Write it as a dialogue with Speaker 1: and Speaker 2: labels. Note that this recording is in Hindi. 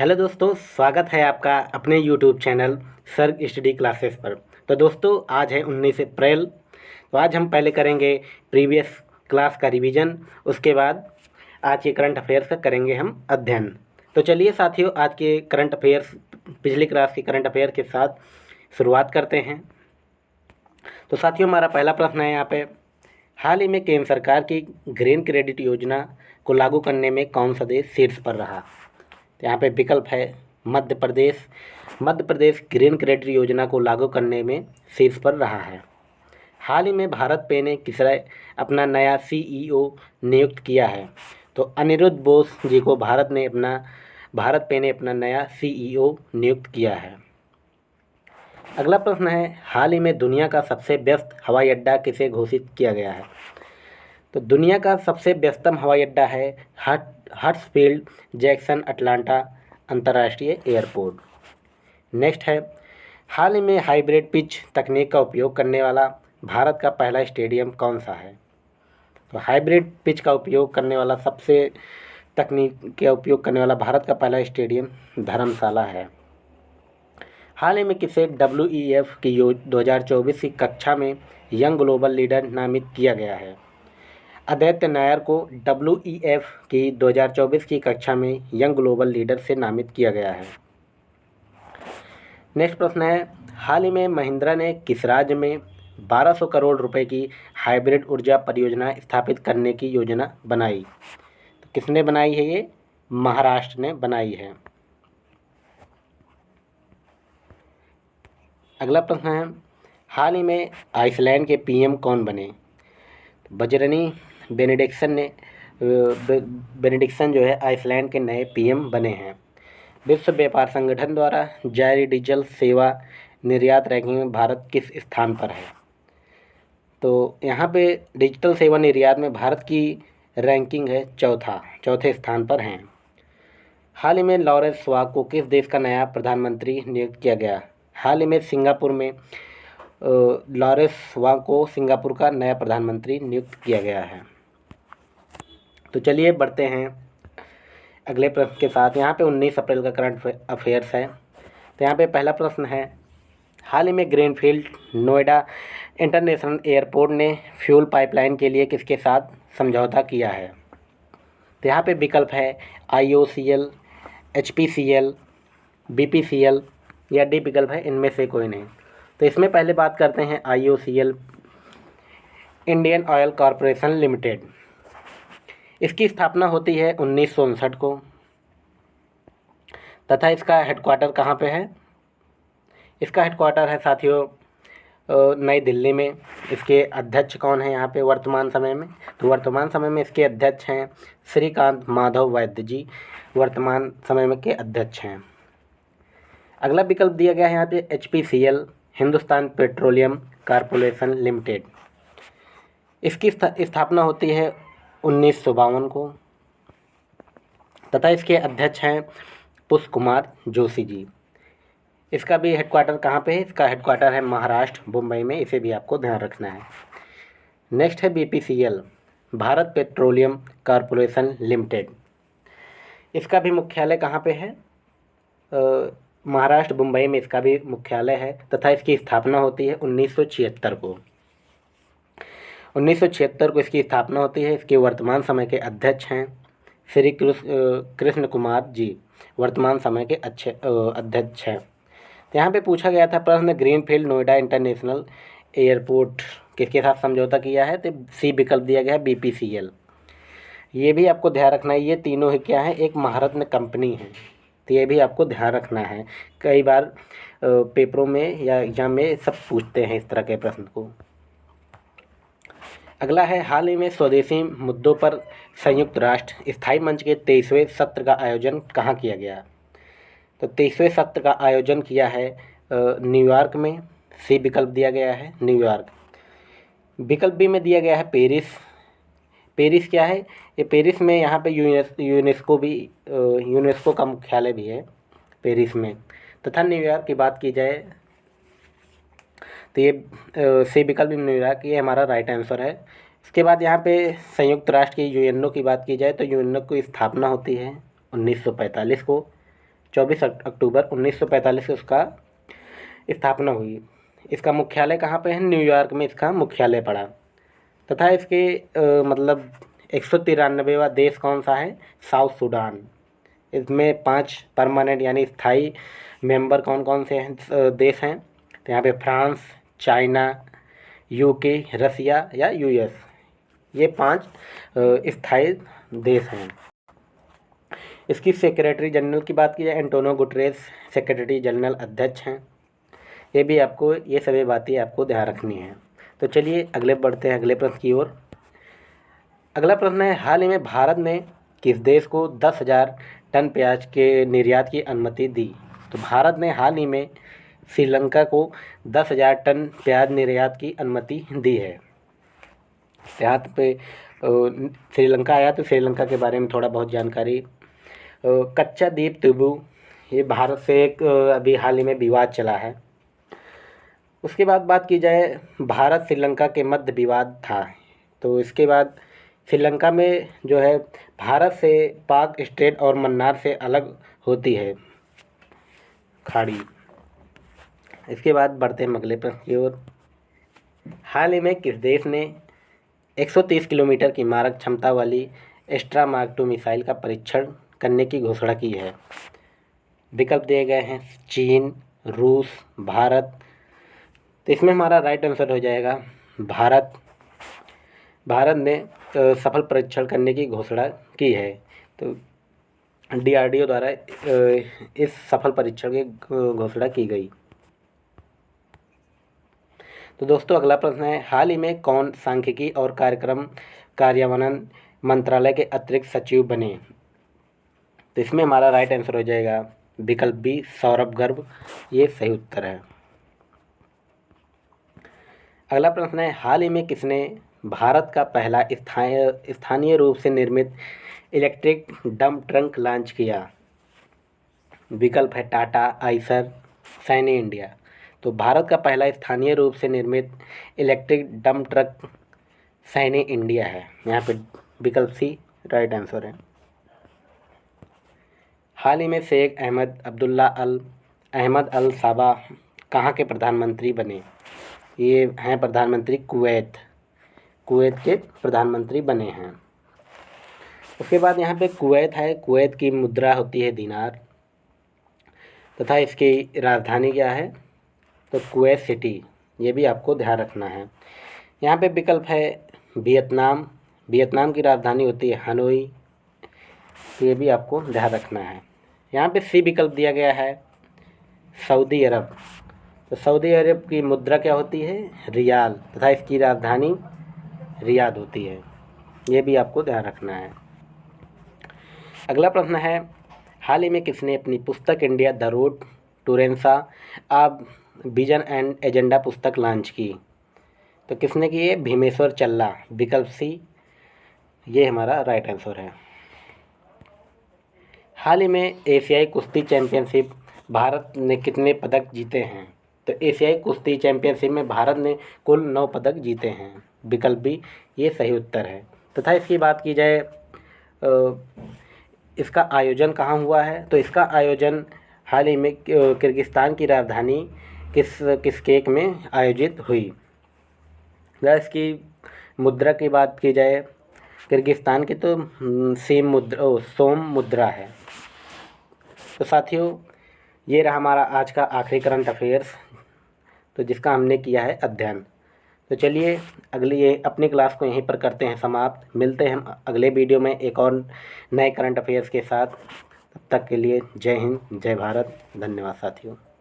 Speaker 1: हेलो दोस्तों, स्वागत है आपका अपने यूट्यूब चैनल सर्ग स्टडी क्लासेस पर। तो दोस्तों, आज है 19 अप्रैल। तो आज हम पहले करेंगे प्रीवियस क्लास का रिवीजन, उसके बाद आज के करंट अफेयर्स का करेंगे हम अध्ययन। तो चलिए साथियों, आज के करंट अफेयर्स, पिछली क्लास के करंट अफेयर के साथ शुरुआत करते हैं। तो साथियों, हमारा पहला प्रश्न है यहाँ पे, हाल ही में केंद्र सरकार की ग्रीन क्रेडिट योजना को लागू करने में कौन सा देश शीर्ष पर रहा। तो यहाँ पे विकल्प है मध्य प्रदेश। मध्य प्रदेश ग्रीन क्रेडिट योजना को लागू करने में शीर्ष पर रहा है। हाल ही में भारत पे ने किस अपना नया सीईओ नियुक्त किया है। तो अनिरुद्ध बोस जी को भारत पे ने अपना नया सीईओ नियुक्त किया है। अगला प्रश्न है, हाल ही में दुनिया का सबसे व्यस्त हवाई अड्डा किसे घोषित किया गया है। तो दुनिया का सबसे व्यस्तम हवाई अड्डा है हट्सफील्ड जैक्सन अटलांटा अंतर्राष्ट्रीय एयरपोर्ट। नेक्स्ट है, हाल ही में हाइब्रिड पिच तकनीक का उपयोग करने वाला भारत का पहला स्टेडियम कौन सा है। तो हाइब्रिड पिच का उपयोग करने वाला तकनीक का उपयोग करने वाला भारत का पहला स्टेडियम धर्मशाला है। हाल ही में किसे WEF की 2024 की कक्षा में यंग ग्लोबल लीडर नामित किया गया है। आदित्य नायर को WEF की 2024 की कक्षा में यंग ग्लोबल लीडर से नामित किया गया है। नेक्स्ट प्रश्न है, हाल ही में महिंद्रा ने किस राज्य में 1200 करोड़ रुपए की हाइब्रिड ऊर्जा परियोजना स्थापित करने की योजना बनाई। तो किसने बनाई है ये? महाराष्ट्र ने बनाई है। अगला प्रश्न है, हाल ही में आइसलैंड के PM कौन बने। बजरनी बेनेडिक्सन जो है आइसलैंड के नए PM बने हैं। विश्व व्यापार संगठन द्वारा जारी डिजिटल सेवा निर्यात रैंकिंग में भारत किस स्थान पर है। तो यहाँ पे डिजिटल सेवा निर्यात में भारत की रैंकिंग है चौथे स्थान पर हैं। हाल ही में लॉरेंस स्वाग को किस देश का नया प्रधानमंत्री नियुक्त किया गया। हाल ही में सिंगापुर में लॉरेंस स्वाग को सिंगापुर का नया प्रधानमंत्री नियुक्त किया गया है। तो चलिए बढ़ते हैं अगले प्रश्न के साथ। यहाँ पे 19 अप्रैल का करंट अफेयर्स है। तो यहाँ पे पहला प्रश्न है, हाल ही में ग्रीनफील्ड नोएडा इंटरनेशनल एयरपोर्ट ने फ्यूल पाइपलाइन के लिए किसके साथ समझौता किया है। तो यहाँ पे विकल्प है IOCL, HPCL, BPCL या D विकल्प है इनमें से कोई नहीं। तो इसमें पहले बात करते हैं IOCL, Indian oil corporation limited. इसकी स्थापना होती है 1959 को तथा इसका हेडक्वार्टर कहाँ पे है। इसका हेडक्वार्टर है साथियों नई दिल्ली में। इसके अध्यक्ष कौन है यहाँ पे वर्तमान समय में। तो वर्तमान समय में इसके अध्यक्ष हैं श्रीकांत माधव वैद्य जी, वर्तमान समय में के अध्यक्ष हैं। अगला विकल्प दिया गया है यहाँ पे HPCL, Hindustan petroleum corporation limited. इसकी स्थापना होती है 1952 को तथा इसके अध्यक्ष हैं पुष्प कुमार जोशी जी। इसका भी हेडक्वार्टर कहाँ पे है। इसका हेडक्वार्टर है महाराष्ट्र, मुंबई में। इसे भी आपको ध्यान रखना है। नेक्स्ट है BPCL, Bharat petroleum corporation limited. इसका भी मुख्यालय कहाँ पे है। महाराष्ट्र, मुंबई में इसका भी मुख्यालय है तथा इसकी स्थापना होती है 1976 को। 1976 को इसकी स्थापना होती है। इसके वर्तमान समय के अध्यक्ष हैं श्री कृष्ण कुमार जी, वर्तमान समय के अध्यक्ष हैं। तो यहाँ पे पूछा गया था प्रश्न, ग्रीनफील्ड नोएडा इंटरनेशनल एयरपोर्ट किसके साथ समझौता किया है। तो C विकल्प दिया गया है BPCL। ये भी आपको ध्यान रखना है, ये तीनों ही क्या है, एक महारत्न कंपनी है। तो ये भी आपको ध्यान रखना है, कई बार पेपरों में या एग्जाम में सब पूछते हैं इस तरह के प्रश्न को। अगला है, हाल ही में स्वदेशी मुद्दों पर संयुक्त राष्ट्र स्थायी मंच के 23वें सत्र का आयोजन कहाँ किया गया। तो 23वें सत्र का आयोजन किया है न्यूयॉर्क में। C विकल्प दिया गया है न्यूयॉर्क। विकल्प B में दिया गया है पेरिस। पेरिस क्या है, ये पेरिस में यहाँ पे यूनेस्को का मुख्यालय भी है पेरिस में। तथा न्यूयॉर्क की बात की जाए तो ये C विकल्प न्यूयॉर्क, ये हमारा राइट आंसर है। इसके बाद यहाँ पे संयुक्त राष्ट्र की UNO की बात की जाए तो UNO की स्थापना होती है 1945 को 24 अक्टूबर 1945 से उसका स्थापना हुई। इसका मुख्यालय कहाँ पे है? न्यूयॉर्क में इसका मुख्यालय पड़ा। तथा इसके मतलब 193वां देश कौन सा है? South Sudan. इसमें 5 परमानेंट यानी स्थायी मेंबर कौन कौन से हैं देश हैं? तो यहाँ पे फ्रांस, चाइना, यूके, रसिया या यूएस, ये 5 स्थायी देश हैं। इसकी सेक्रेटरी जनरल की बात की जाए, एंटोनियो गुटरेस सेक्रेटरी जनरल अध्यक्ष हैं। ये भी आपको, ये सभी बातें आपको ध्यान रखनी है। तो चलिए अगले बढ़ते हैं अगले प्रश्न की ओर। अगला प्रश्न है, हाल ही में भारत ने किस देश को 10,000 टन प्याज के निर्यात की अनुमति दी? तो भारत ने हाल ही में श्रीलंका को 10,000 टन प्याज निर्यात की अनुमति दी है। यहाँ पे श्रीलंका आया तो श्रीलंका के बारे में थोड़ा बहुत जानकारी। कच्चा द्वीप तिबू, ये भारत से एक अभी हाल ही में विवाद चला है। उसके बाद बात की जाए, भारत श्रीलंका के मध्य विवाद था। तो इसके बाद श्रीलंका में जो है भारत से पाक स्टेट और मन्नार से अलग होती है खाड़ी। इसके बाद बढ़ते हैं अगले प्रश्न की ओर। हाल ही में किस देश ने 130 किलोमीटर की मारक क्षमता वाली एस्ट्रा मार्क 2 मिसाइल का परीक्षण करने की घोषणा की है? विकल्प दिए गए हैं, चीन, रूस, भारत। तो इसमें हमारा राइट आंसर हो जाएगा भारत। भारत ने सफल परीक्षण करने की घोषणा की है। तो DRDO द्वारा इस सफल परीक्षण की घोषणा की गई। तो दोस्तों अगला प्रश्न है, हाल ही में कौन सांख्यिकी और कार्यक्रम कार्यान्वयन मंत्रालय के अतिरिक्त सचिव बने? तो इसमें हमारा राइट आंसर हो जाएगा विकल्प बी, सौरभ गर्ग। ये सही उत्तर है। अगला प्रश्न है, हाल ही में किसने भारत का पहला स्थानीय रूप से निर्मित इलेक्ट्रिक डंप ट्रक लॉन्च किया? विकल्प है टाटा, आइसर, सैनी इंडिया। तो भारत का पहला स्थानीय रूप से निर्मित electric dump truck Saini India है। यहाँ पे विकल्प सी राइट आंसर है। हाल ही में शेख अहमद अल साबा कहाँ के प्रधानमंत्री बने? ये हैं प्रधानमंत्री कुवैत के प्रधानमंत्री बने हैं। उसके बाद यहाँ पे कुवैत है, कुवैत की मुद्रा होती है दिनार तथा इसकी राजधानी क्या है? तो कुवैत सिटी। ये भी आपको ध्यान रखना है। यहाँ पे विकल्प है वियतनाम की राजधानी होती है हनोई। तो ये भी आपको ध्यान रखना है। यहाँ पे सी विकल्प दिया गया है सऊदी अरब। तो सऊदी अरब की मुद्रा क्या होती है? रियाल तथा इसकी राजधानी रियाद होती है। ये भी आपको ध्यान रखना है। अगला प्रश्न है, हाल ही में किसने अपनी पुस्तक India the road to renaissance a vision and agenda पुस्तक लॉन्च की? तो किसने की है? भीमेश्वर चल्ला। विकल्प सी ये हमारा राइट आंसर है। हाल ही में एशियाई कुश्ती चैंपियनशिप भारत ने कितने पदक जीते हैं? तो एशियाई कुश्ती चैंपियनशिप में भारत ने कुल 9 पदक जीते हैं। विकल्प बी ये सही उत्तर है। तथा इसकी बात की जाए इसका आयोजन कहाँ हुआ है? तो इसका आयोजन हाल ही में किर्गिस्तान की राजधानी किश्केक में आयोजित हुई। इसकी मुद्रा की बात की जाए किर्गिस्तान की तो सोम मुद्रा है। तो साथियों ये रहा हमारा आज का आखिरी करंट अफेयर्स, तो जिसका हमने किया है अध्ययन। तो चलिए अगली अपनी क्लास को यहीं पर करते हैं समाप्त। मिलते हैं हम अगले वीडियो में एक और नए करंट अफेयर्स के साथ। तब तक के लिए जय हिंद, जय भारत, धन्यवाद साथियों।